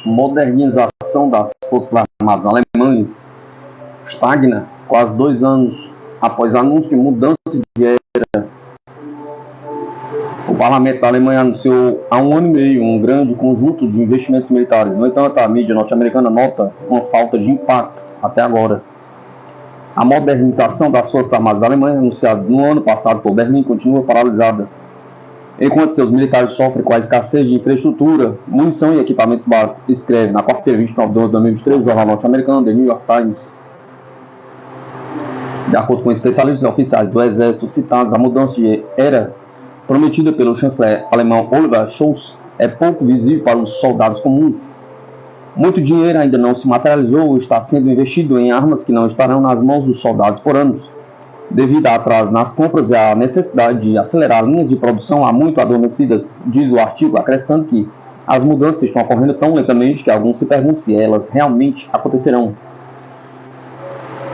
modernização das Forças Armadas alemãs estagna quase 2 anos após anúncio de mudança de era. O parlamento da Alemanha anunciou há 1 ano e meio um grande conjunto de investimentos militares. No entanto, a mídia norte-americana nota uma falta de impacto até agora. A modernização das Forças Armadas da Alemanha, anunciada no ano passado por Berlim, continua paralisada, enquanto seus militares sofrem com a escassez de infraestrutura, munição e equipamentos básicos, escreve na quarta-feira, 29 de 2023, o jornal norte-americano The New York Times. De acordo com especialistas oficiais do Exército citados, a mudança de era prometida pelo chanceler alemão Olaf Scholz é pouco visível para os soldados comuns. Muito dinheiro ainda não se materializou ou está sendo investido em armas que não estarão nas mãos dos soldados por anos. Devido a atraso nas compras e à necessidade de acelerar linhas de produção há muito adormecidas, diz o artigo, acrescentando que as mudanças estão ocorrendo tão lentamente que alguns se perguntam se elas realmente acontecerão.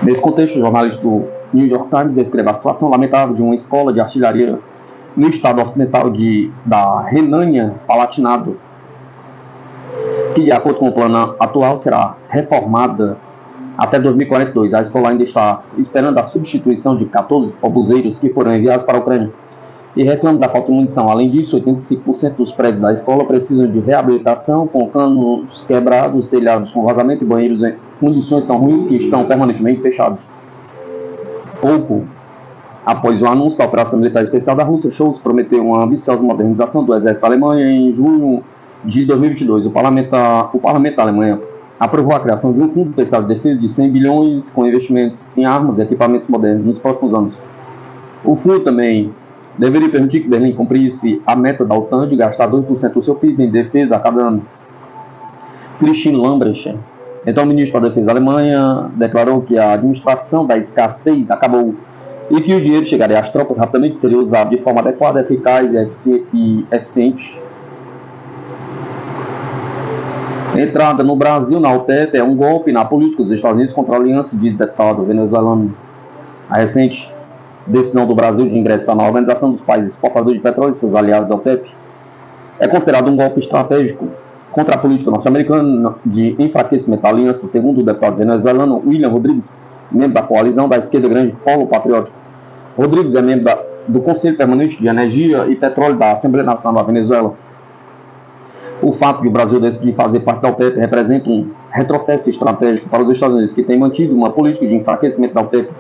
Nesse contexto, o jornalista do New York Times descreve a situação lamentável de uma escola de artilharia no estado ocidental da Renânia-Palatinado, que, de acordo com o plano atual, será reformada até 2042. A escola ainda está esperando a substituição de 14 obuseiros que foram enviados para a Ucrânia e reclama da falta de munição. Além disso, 85% dos prédios da escola precisam de reabilitação, com canos quebrados, telhados com vazamento e banheiros em condições tão ruins que estão permanentemente fechados. Pouco após o anúncio da Operação Militar Especial da Rússia, Scholz prometeu uma ambiciosa modernização do exército da Alemanha. Em junho de 2022, o parlamento da Alemanha aprovou a criação de um fundo especial de defesa de 100 bilhões com investimentos em armas e equipamentos modernos nos próximos anos. O fundo também deveria permitir que Berlim cumprisse a meta da OTAN de gastar 2% do seu PIB em defesa a cada ano. Christine Lambrecht, então ministro da Defesa da Alemanha, declarou que a administração da escassez acabou e que o dinheiro chegaria às tropas rapidamente e seria usado de forma adequada, eficaz e eficiente. Entrada no Brasil na OTEP é um golpe na política dos Estados Unidos contra a aliança, diz deputado venezuelano. A recente decisão do Brasil de ingressar na Organização dos Países Exportadores de Petróleo e seus aliados da OPEP é considerado um golpe estratégico contra a política norte-americana de enfraquecimento da aliança, segundo o deputado venezuelano William Rodrigues, membro da coalizão da esquerda Grande Polo Patriótico. Rodrigues é membro do Conselho Permanente de Energia e Petróleo da Assembleia Nacional da Venezuela. O fato de o Brasil decidir fazer parte da OPEP representa um retrocesso estratégico para os Estados Unidos, que tem mantido uma política de enfraquecimento da OPEP.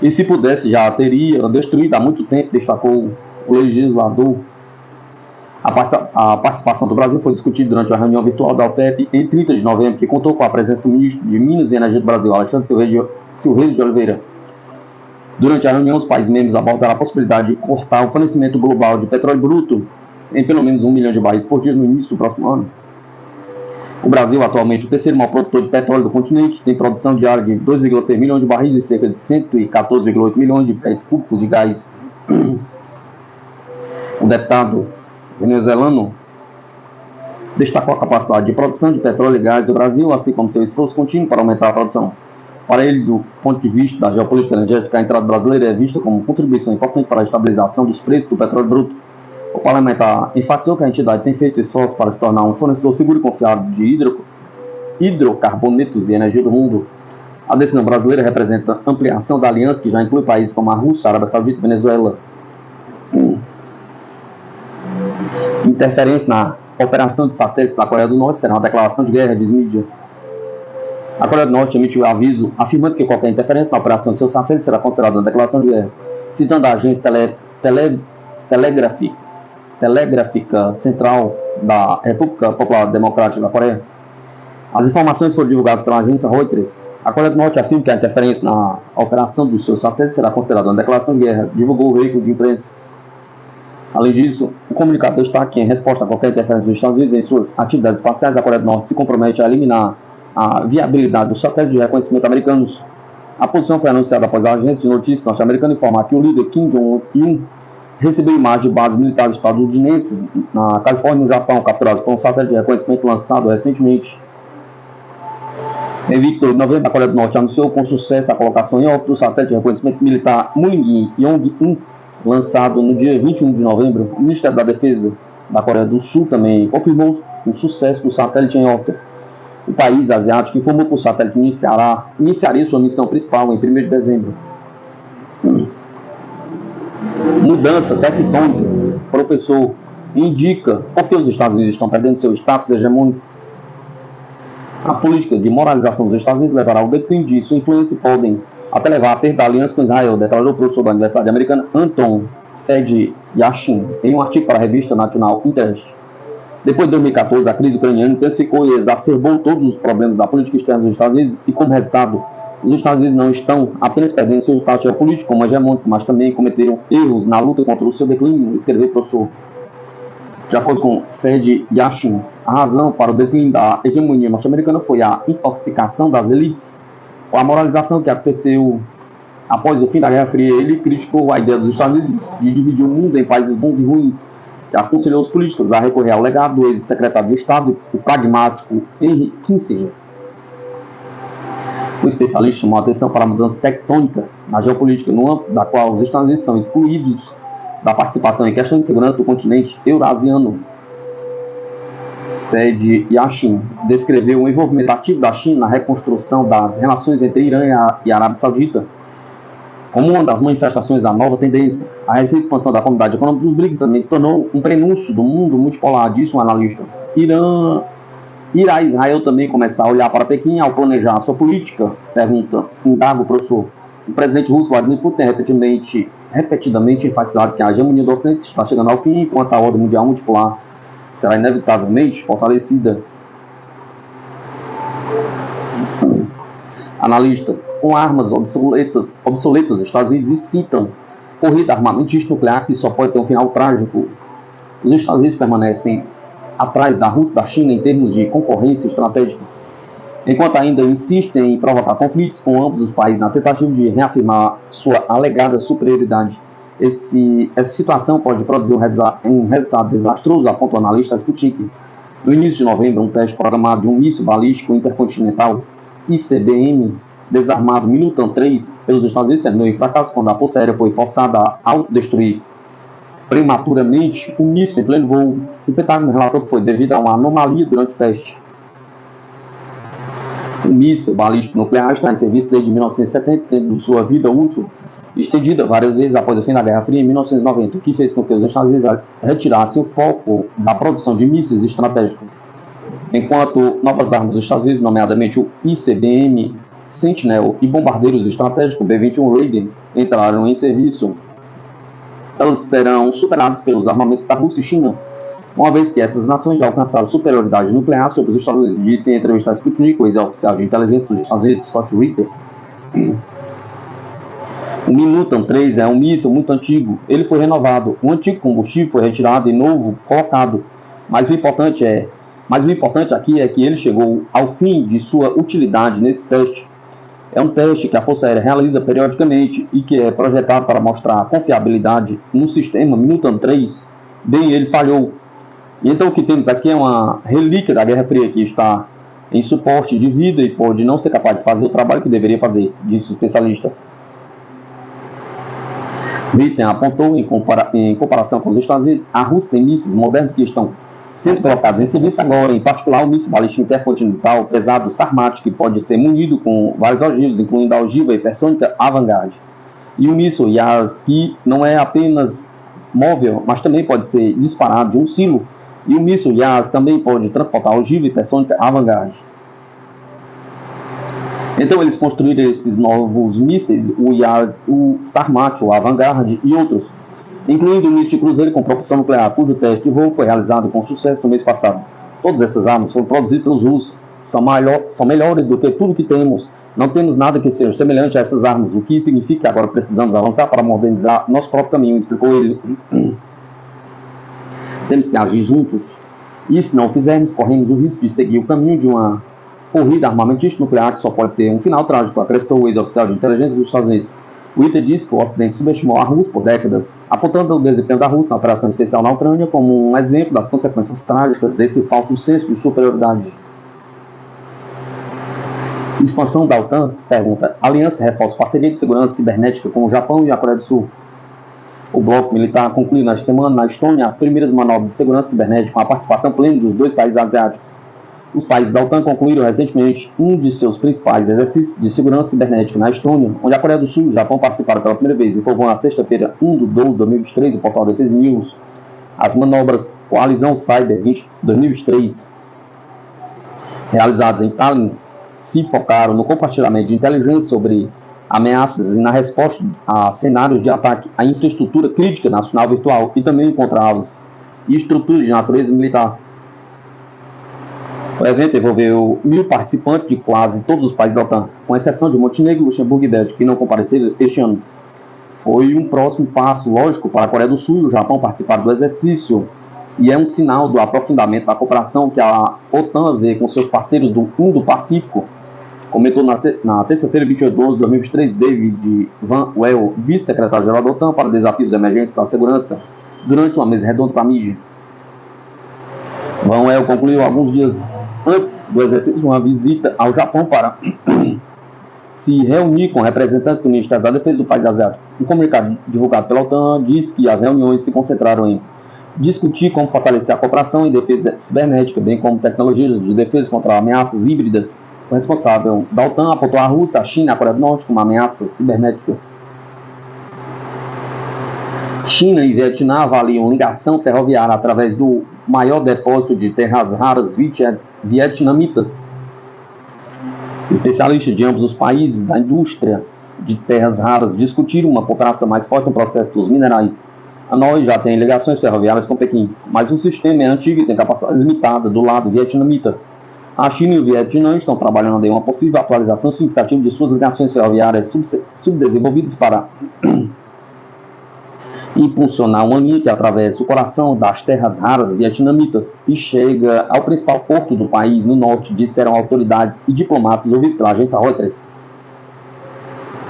E se pudesse, já teria destruído há muito tempo, destacou o legislador. A participação do Brasil foi discutida durante a reunião virtual da OPEP em 30 de novembro, que contou com a presença do ministro de Minas e Energia do Brasil, Alexandre Silveira de Oliveira. Durante a reunião, os países membros abordaram a possibilidade de cortar o fornecimento global de petróleo bruto em pelo menos 1 milhão de barris por dia no início do próximo ano. O Brasil, atualmente o terceiro maior produtor de petróleo do continente, tem produção diária de 2,6 milhões de barris e cerca de 114,8 milhões de pés cúbicos de gás. O deputado venezuelano destacou a capacidade de produção de petróleo e gás do Brasil, assim como seu esforço contínuo para aumentar a produção. Para ele, do ponto de vista da geopolítica energética, a entrada brasileira é vista como contribuição importante para a estabilização dos preços do petróleo bruto. O parlamentar enfatizou que a entidade tem feito esforços para se tornar um fornecedor seguro e confiável de hidrocarbonetos e energia do mundo. A decisão brasileira representa ampliação da aliança, que já inclui países como a Rússia, a Arábia Saudita e Venezuela. Interferência na operação de satélites da Coreia do Norte será uma declaração de guerra, diz mídia. A Coreia do Norte emitiu aviso afirmando que qualquer interferência na operação de seus satélites será considerada uma declaração de guerra, citando a agência telegráfica central da República Popular Democrática da Coreia. As informações foram divulgadas pela agência Reuters. A Coreia do Norte afirma que a interferência na operação dos seus satélites será considerada uma declaração de guerra, divulgou o veículo de imprensa. Além disso, o comunicado destaca que, em resposta a qualquer interferência dos Estados Unidos em suas atividades espaciais, a Coreia do Norte se compromete a eliminar a viabilidade dos satélites de reconhecimento americanos. A posição foi anunciada após a agência de notícias norte-americana informar que o líder Kim Jong-un recebeu imagens de bases militares estadunidenses na Califórnia e no Japão, capturadas por um satélite de reconhecimento lançado recentemente. Em 22 de novembro, a Coreia do Norte anunciou com sucesso a colocação em órbita do satélite de reconhecimento militar Muling Yong-1, lançado no dia 21 de novembro. O Ministério da Defesa da Coreia do Sul também confirmou o sucesso do satélite em órbita. O país asiático informou que o satélite iniciaria sua missão principal em 1º de dezembro. Mudança tectônica. Professor indica por que os Estados Unidos estão perdendo seu status hegemônico. As políticas de moralização dos Estados Unidos levarão ao declínio de sua influência e podem até levar à perda da aliança com Israel, declarou o professor da Universidade Americana Anton Sed-Yashin em um artigo para a revista National Interest. Depois de 2014, a crise ucraniana intensificou e exacerbou todos os problemas da política externa dos Estados Unidos e, como resultado, os Estados Unidos não estão apenas perdendo seu status geopolítico como hegemônico, mas também cometeram erros na luta contra o seu declínio, escreveu o professor. De acordo com Sed-Yashin, a razão para o declínio da hegemonia norte-americana foi a intoxicação das elites, com a moralização que aconteceu após o fim da Guerra Fria. Ele criticou a ideia dos Estados Unidos de dividir o mundo em países bons e ruins e aconselhou os políticos a recorrer ao legado do ex-secretário de Estado, o pragmático Henry Kissinger. O especialista chamou a atenção para a mudança tectônica na geopolítica, no âmbito da qual os Estados Unidos são excluídos da participação em questões de segurança do continente eurasiano. Sed-Yashin descreveu o envolvimento ativo da China na reconstrução das relações entre Irã e a Arábia Saudita como uma das manifestações da nova tendência. A recente expansão da comunidade econômica dos BRICS também se tornou um prenúncio do mundo multipolar, disse um analista. Irá e Israel também começar a olhar para Pequim ao planejar a sua política? Pergunta, indaga o professor. O presidente russo Vladimir Putin tem repetidamente enfatizado que a hegemonia do Ocidente está chegando ao fim, enquanto a ordem mundial multipolar será inevitavelmente fortalecida. Analista, com armas obsoletas, os Estados Unidos incitam corrida armamentista nuclear que só pode ter um final trágico. Os Estados Unidos permanecem atrás da Rússia e da China em termos de concorrência estratégica, enquanto ainda insistem em provocar conflitos com ambos os países na tentativa de reafirmar sua alegada superioridade. Essa situação pode produzir um resultado desastroso, aponta o analista Sputnik. No início de novembro, um teste programado de um míssil balístico intercontinental ICBM desarmado Minutan 3 pelos Estados Unidos terminou em fracasso quando a Força Aérea foi forçada a autodestruir prematuramente o míssil em pleno voo. O Pentágono relatou que foi devido a uma anomalia durante o teste. O míssil balístico nuclear está em serviço desde 1970, tendo sua vida útil estendida várias vezes após o fim da Guerra Fria em 1990, o que fez com que os Estados Unidos retirassem o foco da produção de mísseis estratégicos. Enquanto novas armas dos Estados Unidos, nomeadamente o ICBM Sentinel e bombardeiros estratégicos B-21 Raiden, entraram em serviço, elas serão superadas pelos armamentos da Rússia e China, uma vez que essas nações já alcançaram superioridade nuclear sobre os Estados Unidos, disse em entrevista a Sputnik, o ex-oficial de inteligência dos Estados Unidos, Scott Ritter. O Minutan 3 é um míssil muito antigo, ele foi renovado, o antigo combustível foi retirado e novo colocado, mas o importante aqui é que ele chegou ao fim de sua utilidade nesse teste. É um teste que a Força Aérea realiza periodicamente e que é projetado para mostrar confiabilidade no sistema Minutan 3. Bem, ele falhou. E então o que temos aqui é uma relíquia da Guerra Fria que está em suporte de vida e pode não ser capaz de fazer o trabalho que deveria fazer, disse o especialista. Ritter apontou, em comparação com os Estados Unidos, a Rússia tem mísseis modernos que estão sendo colocados em serviço agora, em particular o míssil balístico intercontinental pesado Sarmat, que pode ser munido com vários ogivas, incluindo a ogiva hipersônica Avangard. E o míssil Yas, que não é apenas móvel, mas também pode ser disparado de um silo. E o míssil Yas também pode transportar a ogiva hipersônica Avangard. Então eles construíram esses novos mísseis, o Yas, o Sarmat, o Avangard e outros, incluindo o míssil de cruzeiro com propulsão nuclear, cujo teste de voo foi realizado com sucesso no mês passado. Todas essas armas foram produzidas pelos russos, são melhores do que tudo que temos. Não temos nada que seja semelhante a essas armas, o que significa que agora precisamos avançar para modernizar nosso próprio caminho, explicou ele. Temos que agir juntos, e se não o fizermos, corremos o risco de seguir o caminho de uma corrida armamentista nuclear que só pode ter um final trágico, acrescentou o ex-oficial de inteligência dos Estados Unidos. O Ritter disse que o Ocidente subestimou a Rússia por décadas, apontando o desempenho da Rússia na operação especial na Ucrânia como um exemplo das consequências trágicas desse falso senso de superioridade. Expansão da OTAN, pergunta, a aliança reforça parceria de segurança cibernética com o Japão e a Coreia do Sul. O bloco militar concluiu nesta semana na Estônia as primeiras manobras de segurança cibernética com a participação plena dos dois países asiáticos. Os países da OTAN concluíram recentemente um de seus principais exercícios de segurança cibernética na Estônia, onde a Coreia do Sul e o Japão participaram pela primeira vez, informou na sexta-feira 1/12 de 2023 o portal Defense News. As manobras Coalizão Cyber 2023, realizadas em Tallinn, se focaram no compartilhamento de inteligência sobre ameaças e na resposta a cenários de ataque à infraestrutura crítica nacional virtual e também contra alvos e estruturas de natureza militar. O evento envolveu 1.000 participantes de quase todos os países da OTAN, com exceção de Montenegro, Luxemburgo e Bélgica, que não compareceram este ano. Foi um próximo passo lógico para a Coreia do Sul e o Japão participarem do exercício, e é um sinal do aprofundamento da cooperação que a OTAN vê com seus parceiros do Indo-Pacífico, comentou na terça-feira, 28 de 11 de 2023, David Van Well, vice-secretário-geral da OTAN para desafios emergentes da segurança, durante uma mesa redonda para a mídia. Van Well concluiu alguns dias antes do exercício uma visita ao Japão para se reunir com representantes do Ministério da Defesa do país asiático. Um comunicado divulgado pela OTAN diz que as reuniões se concentraram em discutir como fortalecer a cooperação em defesa cibernética, bem como tecnologias de defesa contra ameaças híbridas. O responsável da OTAN apontou a Rússia, a China e a Coreia do Norte como ameaças cibernéticas. China e Vietnã avaliam ligação ferroviária através do maior depósito de terras raras vietnamitas. Especialistas de ambos os países da indústria de terras raras discutiram uma cooperação mais forte no processo dos minerais. Hanoi já tem ligações ferroviárias com Pequim, mas o sistema é antigo e tem capacidade limitada do lado vietnamita. A China e o Vietnã estão trabalhando em uma possível atualização significativa de suas ligações ferroviárias subdesenvolvidas para impulsionar uma linha que atravessa o coração das terras raras vietnamitas e chega ao principal porto do país no norte, disseram autoridades e diplomatas ouvidos pela agência Reuters.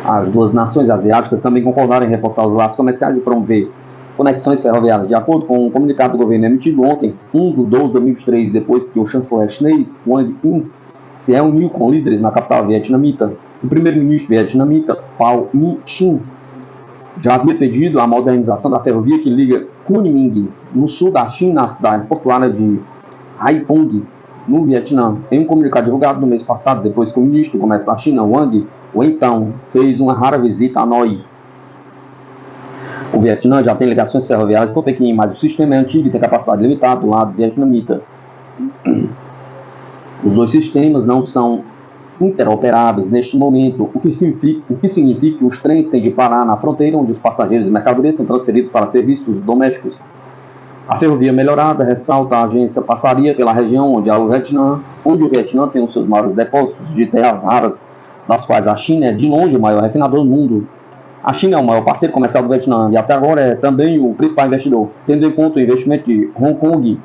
As duas nações asiáticas também concordaram em reforçar os laços comerciais e promover conexões ferroviárias, de acordo com um comunicado do governo emitido ontem, 1/12 de 2023, depois que o chanceler chinês Wang Yi se reuniu com líderes na capital vietnamita. O primeiro-ministro vietnamita Pham Minh Chinh já havia pedido a modernização da ferrovia que liga Kunming, no sul da China, à cidade portuária de Haiphong, no Vietnã. Em um comunicado divulgado no mês passado, depois que o ministro do Comércio da China, Wang Wentao, fez uma rara visita a Hanoi. O Vietnã já tem ligações ferroviárias com Pequim, mas o sistema é antigo e tem capacidade limitada do lado vietnamita. Os dois sistemas não são interoperáveis neste momento, o que significa que os trens têm de parar na fronteira onde os passageiros e mercadorias são transferidos para serviços domésticos. A ferrovia melhorada, ressalta a agência, passaria pela região onde o Vietnã tem os seus maiores depósitos de terras raras, das quais a China é de longe o maior refinador do mundo. A China é o maior parceiro comercial do Vietnã e até agora é também o principal investidor, tendo em conta o investimento de Hong Kong,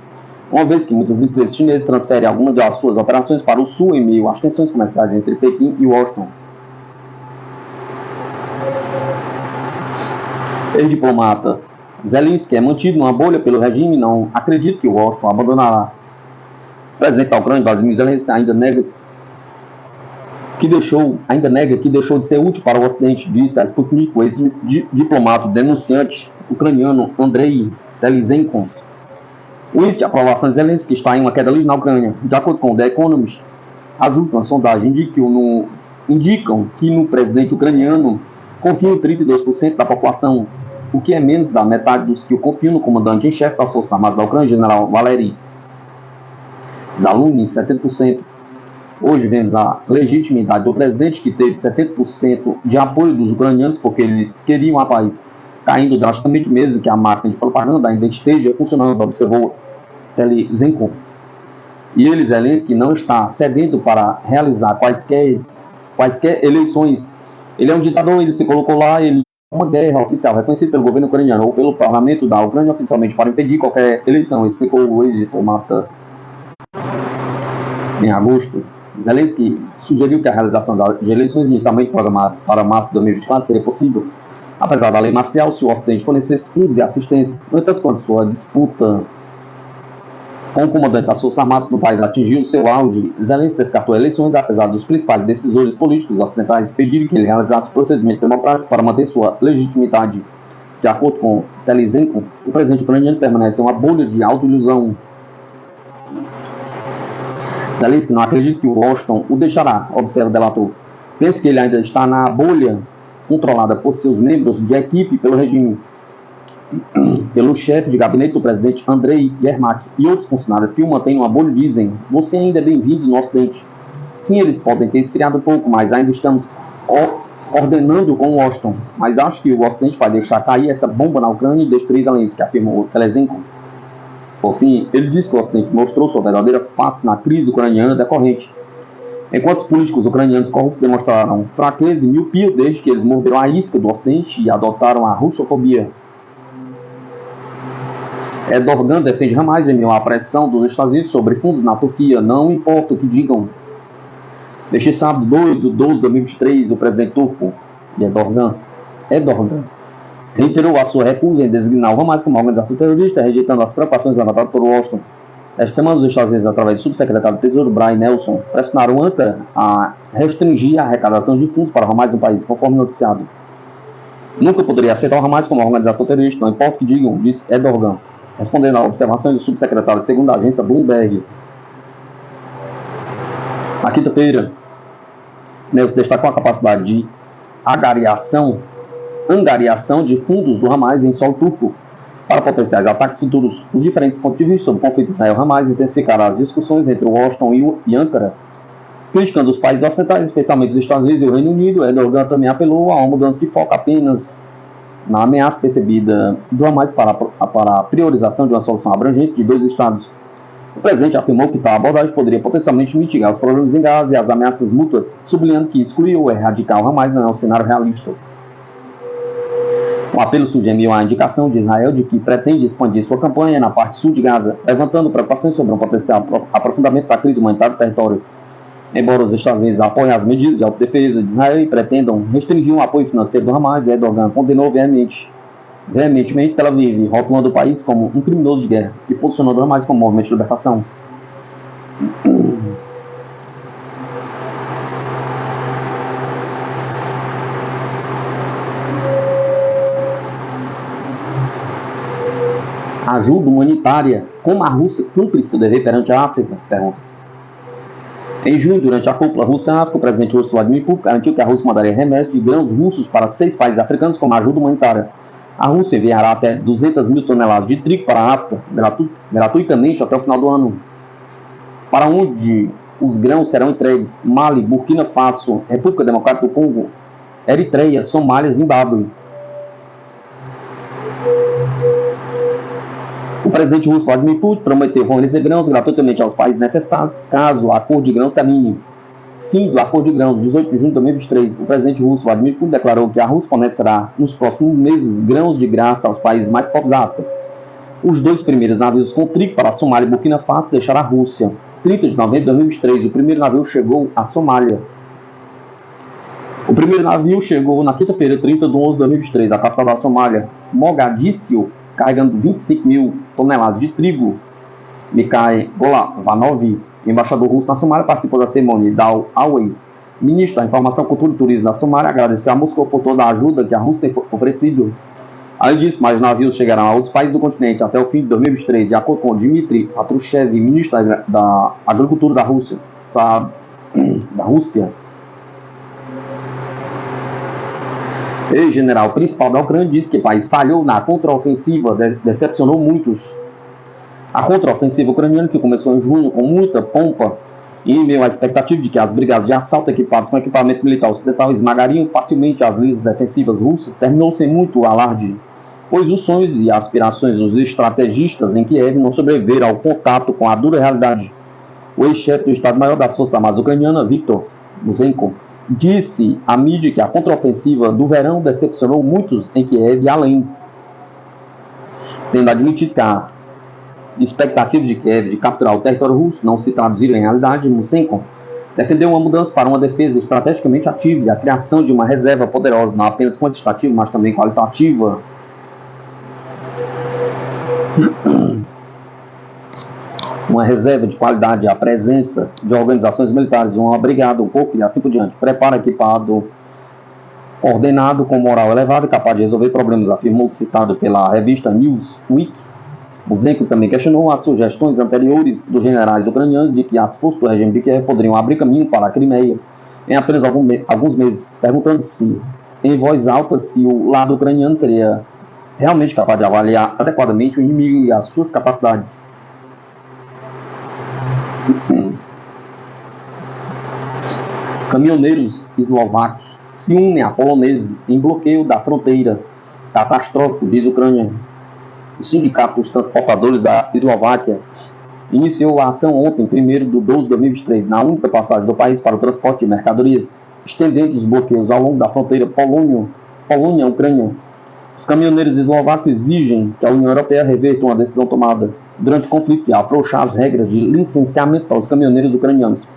uma vez que muitas empresas chinesas transferem algumas das suas operações para o sul em meio às tensões comerciais entre Pequim e Washington. Ex-diplomata Zelensky é mantido numa bolha pelo regime e não acredita que Washington abandonará. O presidente da Ucrânia, Vladimir Zelensky, ainda nega que deixou de ser útil para o Ocidente, disse a Sputnik, o ex-diplomata denunciante ucraniano Andrei Telizhenko. O índice de aprovação de Zelensky está em uma queda livre na Ucrânia. De acordo com o The Economist, as últimas sondagens indicam que no presidente ucraniano confiam 32% da população, o que é menos da metade dos que o confiam no comandante em chefe das Forças Armadas da Ucrânia, general Valery Zaluzhny, 70%. Hoje vemos a legitimidade do presidente, que teve 70% de apoio dos ucranianos, porque eles queriam a paz, caindo drasticamente mesmo que a máquina de propaganda ainda esteja funcionando, observou Telizhenko. E ele, Zelensky, não está cedendo para realizar quaisquer eleições. Ele é um ditador, ele se colocou lá, ele é uma guerra oficial reconhecida pelo governo ucraniano ou pelo parlamento da Ucrânia oficialmente para impedir qualquer eleição, explicou o ex-diplomata em agosto. Zelensky sugeriu que a realização de eleições inicialmente programadas para março de 2024 seria possível, apesar da lei marcial, se o Ocidente fornecesse fundos e assistência. No entanto, quando sua disputa com o comandante das Forças Armadas do país atingiu seu auge, Zelensky descartou eleições, apesar dos principais decisores políticos ocidentais pedirem que ele realizasse o procedimento democrático para manter sua legitimidade, De acordo com Telezenko, o presidente ucraniano permanece em uma bolha de autoilusão. Zelensky não acredita que Washington o deixará, observa o delator. Pensa que ele ainda está na bolha controlada por seus membros de equipe pelo regime, pelo chefe de gabinete do presidente Andrei Yermak e outros funcionários que o mantêm numa bolha dizem: você ainda é bem-vindo no Ocidente. Sim, eles podem ter esfriado um pouco, mas ainda estamos ordenando com Washington. Mas acho que o Ocidente vai deixar cair essa bomba na Ucrânia e destruir Zelensky, afirmou Telezenko. Por fim, ele disse que o Ocidente mostrou sua verdadeira face na crise ucraniana decorrente. Enquanto os políticos ucranianos corruptos demonstraram fraqueza e miopia desde que eles morderam a isca do Ocidente e adotaram a russofobia. Erdogan defende jamais em meio à pressão dos Estados Unidos sobre fundos na Turquia, não importa o que digam. Neste sábado, 2 de 12 de 2023, o presidente turco, Erdogan, reiterou a sua recusa em designar o Hamas como organização terrorista, rejeitando as preocupações levantadas por Washington. Esta semana, os Estados Unidos, através do subsecretário do Tesouro, Brian Nelson, pressionaram Ankara a restringir a arrecadação de fundos para o Hamas no país, conforme noticiado. Nunca poderia aceitar o Hamas como organização terrorista, não importa o que digam, disse Erdogan, respondendo a observações do subsecretário de segunda agência Bloomberg. Na quinta-feira, Nelson destacou a capacidade de angariação de fundos do Hamas em solo turco para potenciais ataques futuros. Os diferentes pontos de vista sobre o conflito Israel-Hamas intensificaram as discussões entre Washington e Ankara, criticando os países ocidentais, especialmente os Estados Unidos e o Reino Unido. Erdogan também apelou a uma mudança de foco apenas na ameaça percebida do Hamas para a priorização de uma solução abrangente de dois estados. O presidente afirmou que tal abordagem poderia potencialmente mitigar os problemas em Gaza e as ameaças mútuas, sublinhando que excluir ou erradicar o Hamas não é um cenário realista. O apelo surge em meio à indicação de Israel de que pretende expandir sua campanha na parte sul de Gaza, levantando preocupações sobre um potencial aprofundamento da crise humanitária do território. Embora os Estados Unidos apoiem as medidas de autodefesa de Israel e pretendam restringir o apoio financeiro do Hamas, Erdogan condenou veementemente Tel Aviv, rotulando o país como um criminoso de guerra e posicionando o Hamas como um movimento de libertação. Ajuda humanitária, como a Rússia cumpre seu dever perante a África? Pergunta. Em junho, durante a cúpula Rússia-África, o presidente russo Vladimir Putin garantiu que a Rússia mandaria remédios de grãos russos para 6 países africanos como ajuda humanitária. A Rússia enviará até 200 mil toneladas de trigo para a África, gratuitamente até o final do ano. Para onde os grãos serão entregues: Mali, Burkina Faso, República Democrática do Congo, Eritreia, Somália e Zimbábue. O presidente russo Vladimir Putin prometeu fornecer grãos gratuitamente aos países necessitados, caso o acordo de grãos termine. Fim do acordo de grãos, 18 de junho de 2023. O presidente russo Vladimir Putin declarou que a Rússia fornecerá nos próximos meses grãos de graça aos países mais pobres da África. Os 2 primeiros navios com trigo para a Somália e Burkina Faso deixaram a Rússia. 30 de novembro de 2023, o primeiro navio chegou à Somália. O primeiro navio chegou na quinta-feira, 30 de 11 de 2023, à capital da Somália, Mogadíscio, carregando 25 mil toneladas de trigo. Mikhail Golovanov, embaixador russo na Somália, participou da cerimônia. Dal Always, ministro da Informação, Cultura e Turismo da Somália, agradeceu a Moscou por toda a ajuda que a Rússia tem oferecido. Além disso, mais navios chegarão a outros países do continente até o fim de 2023, de acordo com Dmitry Patrushev, ministro da Agricultura da Rússia. Ex-general principal da Ucrânia disse que o país falhou na contraofensiva, decepcionou muitos. A contraofensiva ucraniana, que começou em junho com muita pompa, e em meio à expectativa de que as brigadas de assalto equipadas com equipamento militar ocidental esmagariam facilmente as linhas defensivas russas, terminou sem muito alarde, pois os sonhos e aspirações dos estrategistas em Kiev não sobreviveram ao contato com a dura realidade. O ex-chefe do Estado-Maior das Forças Armadas Ucranianas, Viktor Yushchenko, disse à mídia que a contraofensiva do verão decepcionou muitos em Kiev e além, tendo admitido que a expectativa de Kiev de capturar o território russo não se traduziram em realidade. Yushchenko defendeu uma mudança para uma defesa estrategicamente ativa e a criação de uma reserva poderosa, não apenas quantitativa, mas também qualitativa. Uma reserva de qualidade, a presença de organizações militares, uma brigada, um corpo e assim por diante, preparo equipado ordenado, com moral elevada e capaz de resolver problemas, afirmou, citado pela revista Newsweek. Musenko também questionou as sugestões anteriores dos generais ucranianos de que as forças do regime de Kiev poderiam abrir caminho para a Crimeia em apenas alguns meses, perguntando-se em voz alta se o lado ucraniano seria realmente capaz de avaliar adequadamente o inimigo e as suas capacidades. Caminhoneiros eslovacos se unem a poloneses em bloqueio da fronteira. Catastrófico, diz a Ucrânia. O Sindicato dos Transportadores da Eslováquia iniciou a ação ontem, 1º de 12 de 2023, na única passagem do país para o transporte de mercadorias, estendendo os bloqueios ao longo da fronteira Polônia-Ucrânia. Os caminhoneiros eslovacos exigem que a União Europeia reverta uma decisão tomada durante o conflito e afrouxar as regras de licenciamento para os caminhoneiros ucranianos.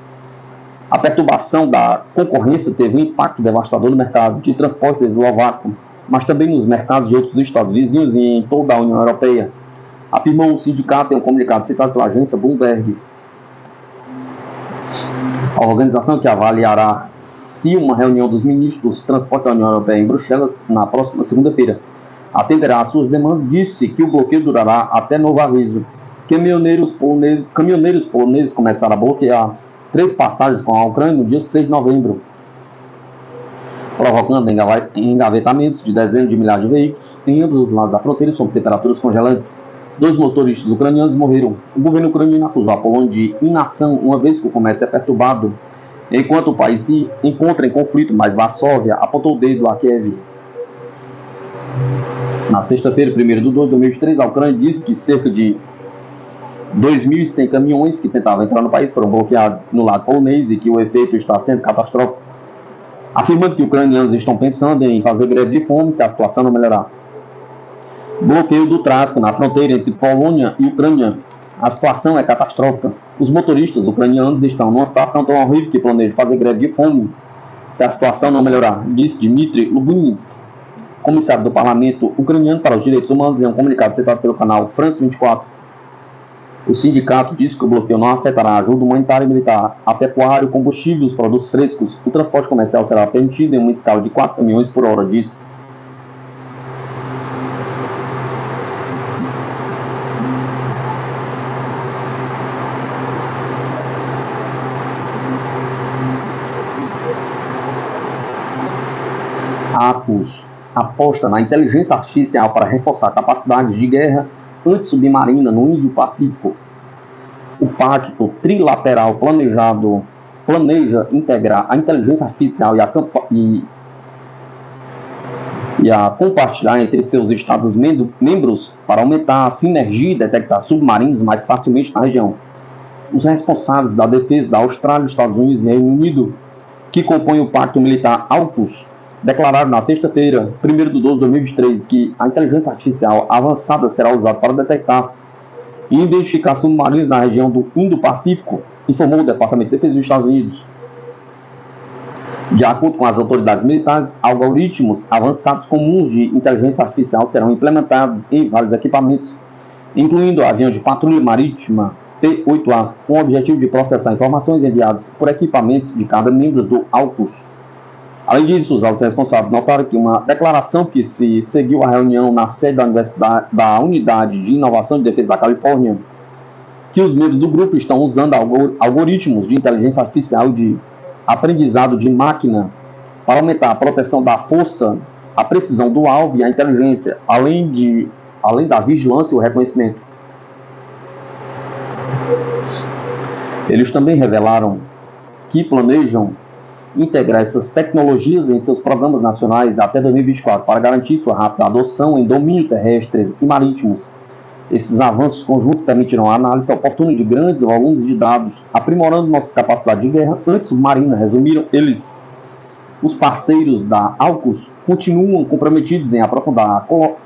A perturbação da concorrência teve um impacto devastador no mercado de transportes eslovaco, mas também nos mercados de outros estados vizinhos e em toda a União Europeia, afirmou o sindicato em um comunicado citado pela agência Bloomberg. A organização, que avaliará se uma reunião dos ministros do transporte da União Europeia em Bruxelas na próxima segunda-feira atenderá às suas demandas, disse que o bloqueio durará até novo aviso. Caminhoneiros poloneses começaram a bloquear 3 passagens com a Ucrânia no dia 6 de novembro, provocando engavetamentos de dezenas de milhares de veículos em ambos os lados da fronteira sob temperaturas congelantes. 2 motoristas ucranianos morreram. O governo ucraniano acusou a Polônia de inação, uma vez que o comércio é perturbado, enquanto o país se encontra em conflito, mas Varsóvia apontou o dedo a Kiev. Na sexta-feira, 1º de 12 de 2023, a Ucrânia disse que cerca de 2.100 caminhões que tentavam entrar no país foram bloqueados no lado polonês e que o efeito está sendo catastrófico, afirmando que ucranianos estão pensando em fazer greve de fome se a situação não melhorar. Bloqueio do tráfego na fronteira entre Polônia e Ucrânia. A situação é catastrófica. Os motoristas ucranianos estão numa situação tão horrível que planejam fazer greve de fome se a situação não melhorar, disse Dmitry Lubinets, comissário do Parlamento ucraniano para os Direitos Humanos, em um comunicado citado pelo canal France 24. O sindicato diz que o bloqueio não afetará a ajuda humanitária e militar, a pecuária, o combustível e os produtos frescos. O transporte comercial será permitido em uma escala de 4 caminhões por hora, diz. A APUS aposta na inteligência artificial para reforçar capacidades de guerra antissubmarina no Índio-Pacífico. O pacto trilateral planeja integrar a inteligência artificial e a compartilhar entre seus estados membros para aumentar a sinergia e detectar submarinos mais facilmente na região. Os responsáveis da defesa da Austrália, Estados Unidos e Reino Unido, que compõem o pacto militar AUKUS, declararam na sexta-feira, 1º de 12 de 2023, que a inteligência artificial avançada será usada para detectar e identificar submarinos na região do Indo-Pacífico, informou o Departamento de Defesa dos Estados Unidos. De acordo com as autoridades militares, algoritmos avançados comuns de inteligência artificial serão implementados em vários equipamentos, incluindo o avião de patrulha marítima P-8A, com o objetivo de processar informações enviadas por equipamentos de cada membro do AUKUS. Além disso, os altos responsáveis notaram que uma declaração que se seguiu à reunião na sede da Unidade de Inovação e Defesa da Califórnia, que os membros do grupo estão usando algoritmos de inteligência artificial de aprendizado de máquina para aumentar a proteção da força, a precisão do alvo e a inteligência, além da vigilância e o reconhecimento. Eles também revelaram que planejam integrar essas tecnologias em seus programas nacionais até 2024 para garantir sua rápida adoção em domínios terrestres e marítimos. Esses avanços conjuntos permitirão a análise oportuna de grandes volumes de dados, aprimorando nossas capacidades de guerra antissubmarina, resumiram eles. Os parceiros da AUKUS continuam comprometidos em aprofundar a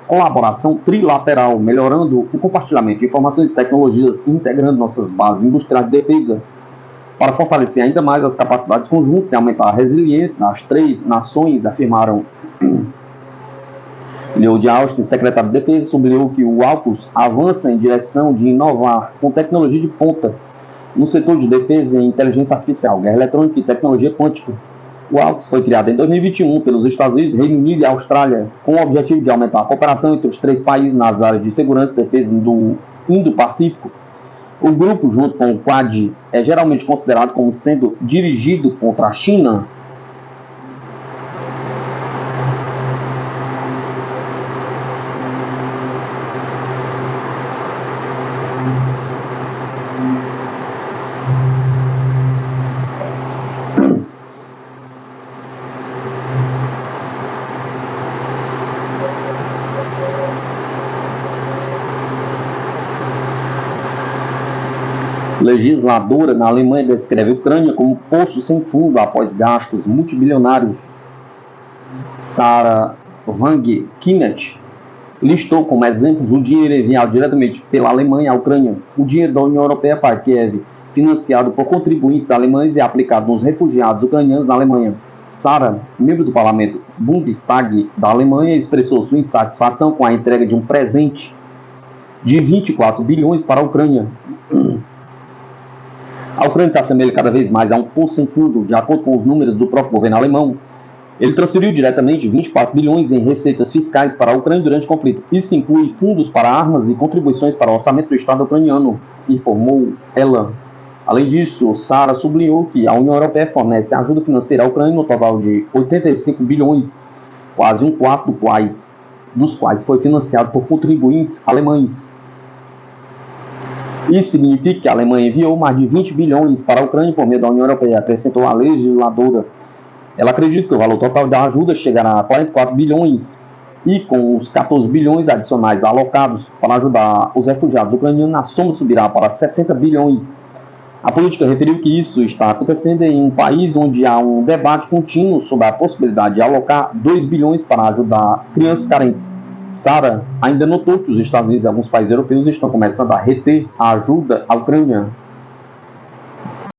colaboração trilateral, melhorando o compartilhamento de informações e tecnologias e integrando nossas bases industriais de defesa, para fortalecer ainda mais as capacidades conjuntas e aumentar a resiliência das 3 nações, afirmaram. Lloyd Austin, secretário de Defesa, sublinhou que o AUKUS avança em direção de inovar com tecnologia de ponta no setor de defesa e inteligência artificial, guerra eletrônica e tecnologia quântica, O AUKUS foi criado em 2021 pelos Estados Unidos, Reino Unido e Austrália, com o objetivo de aumentar a cooperação entre os três países nas áreas de segurança e defesa do Indo-Pacífico. O grupo, junto com o Quad, é geralmente considerado como sendo dirigido contra a China. Legisladora na Alemanha descreve a Ucrânia como poço sem fundo após gastos multibilionários. Sarah Wagenknecht listou como exemplos o dinheiro enviado diretamente pela Alemanha à Ucrânia, o dinheiro da União Europeia para Kiev, financiado por contribuintes alemães e aplicado nos refugiados ucranianos na Alemanha. Sarah, membro do parlamento Bundestag da Alemanha, expressou sua insatisfação com a entrega de um presente de 24 bilhões para a Ucrânia. A Ucrânia se assemelha cada vez mais a um poço sem fundo, de acordo com os números do próprio governo alemão. Ele transferiu diretamente 24 bilhões em receitas fiscais para a Ucrânia durante o conflito. Isso inclui fundos para armas e contribuições para o orçamento do Estado ucraniano, informou ela. Além disso, Sarah sublinhou que a União Europeia fornece ajuda financeira à Ucrânia no total de 85 bilhões, quase um quarto dos quais foi financiado por contribuintes alemães. Isso significa que a Alemanha enviou mais de 20 bilhões para a Ucrânia por meio da União Europeia, acrescentou a legisladora. Ela acredita que o valor total da ajuda chegará a 44 bilhões e com os 14 bilhões adicionais alocados para ajudar os refugiados ucranianos, a soma subirá para 60 bilhões. A política referiu que isso está acontecendo em um país onde há um debate contínuo sobre a possibilidade de alocar 2 bilhões para ajudar crianças carentes. Sarah ainda notou que os Estados Unidos e alguns países europeus estão começando a reter a ajuda à Ucrânia.